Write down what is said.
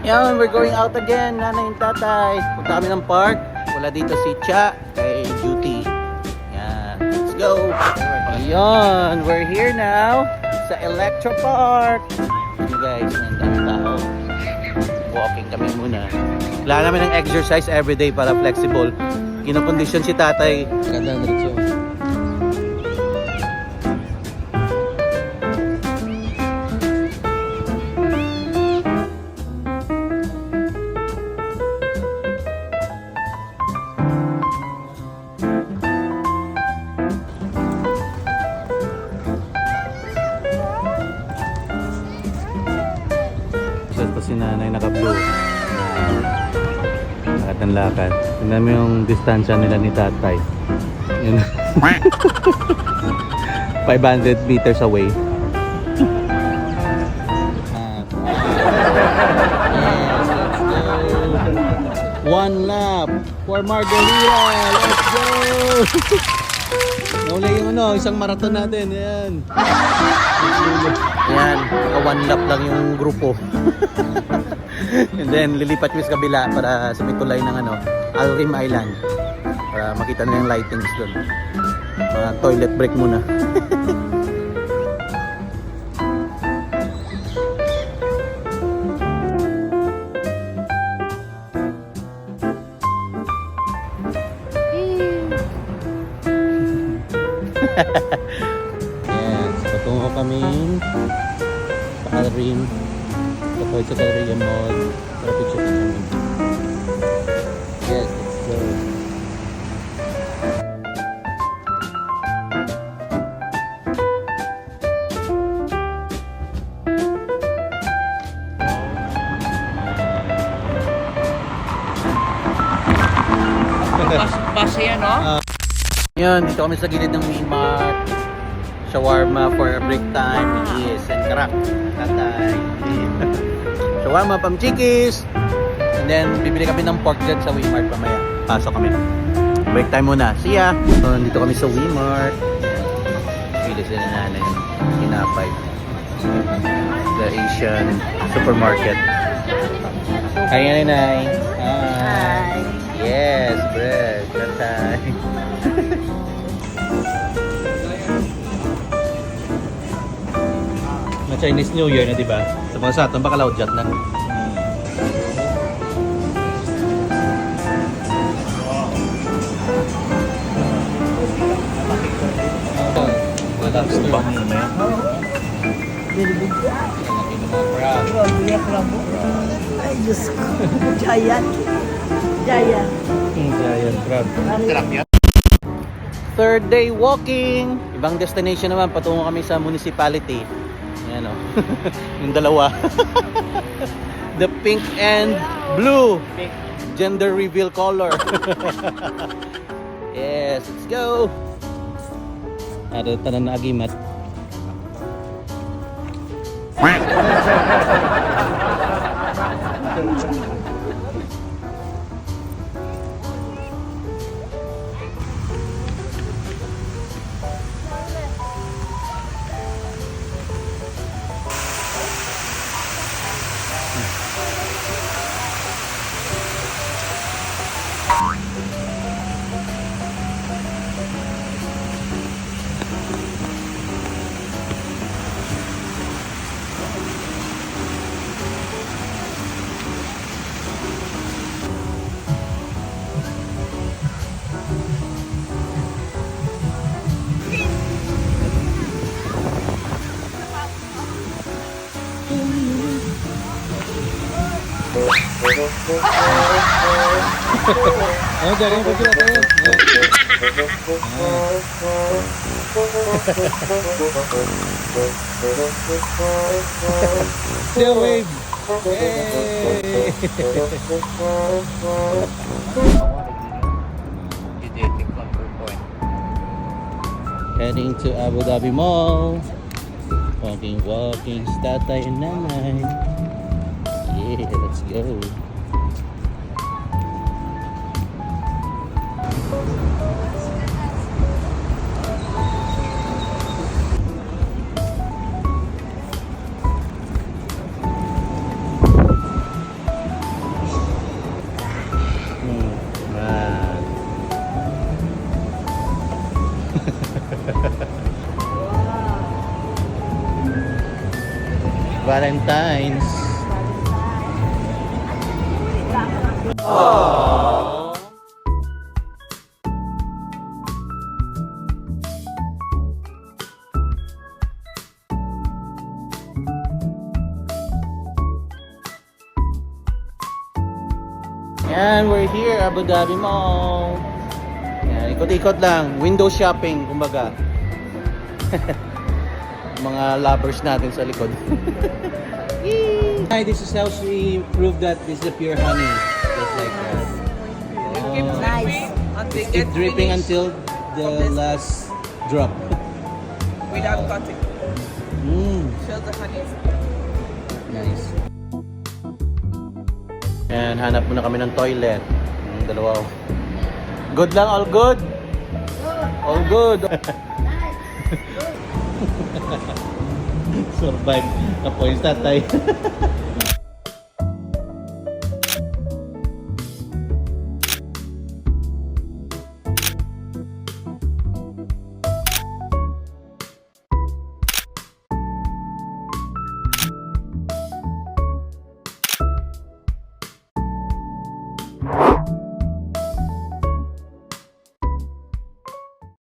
Yan, we're going out again, nanay and tatay. Punta kami ng park. Wala dito si Cha kay duty. Yan, let's go. Ayun, we're here now sa Electro Park. You guys, ang dami tao. Walking kami muna. Kailangan namin ng exercise everyday para flexible. Kinokondisyon si tatay. Ganda ng direksyon. Ito si nanay naka-blue. Lakad ng lakad. Tingnan mo yung distansya nila ni tatay. Yun. 500 meters away. One lap for Margarita. Let's go! Nauli yung isang marathon natin. Ayan. Ayan, one lap lang yung grupo. And then lilipat nyo sa kabila para sa may tulay ng Alrim Island para makita na yung lightings doon. Mga toilet break muna. Yes, patungo kami sa Alrim. Tapos sa Galleria Mall para picture kami. Yes, let's go. Base yan, no? Yan, dito kami sa gilid ng Wimart. Shawarma for a break time. Yes, and crack. Tatay. Shawarma, pamchikis. And then, bibili kami ng pork dyan sa Wimart pamaya. Pasok kami. Break time muna. See ya! So, dito kami sa Wimart. Bili sila na nanay. Tinapay. The Asian supermarket. Hi, nanay. Hi. Yes, bread. Tatay. Na Chinese New Year na, di ba? Sa mga sa atin, baka laudjat na. Lobster. Ay, Diyos ko. Giant. Giant. Giant crab. Third day walking. Ibang destination naman. Patungo kami sa municipality. Ayan o. Yung dalawa. The pink and blue. Gender reveal color. Yes, let's go. Ada tanan na agimat. Oh, dari yang pergi lah. Dia wave. Heading to Abu Dhabi Mall. Walking, tatay and nanay. Yeah, let's go. Valentine's. Yan, we're here, Abu Dhabi Mall. Yan, ikot-ikot lang. Window shopping, kumbaga. Mga lovers natin sa likod. Hi, this is how we prove that this is a pure honey. Just like that. Keep Oh. dripping until Keep get dripping finished until the last drop. without cutting. Show the honey. Nice. And hanap muna kami ng toilet. Yung dalawa. Good lang, all good? All good. Survive. Apoy sa tatay.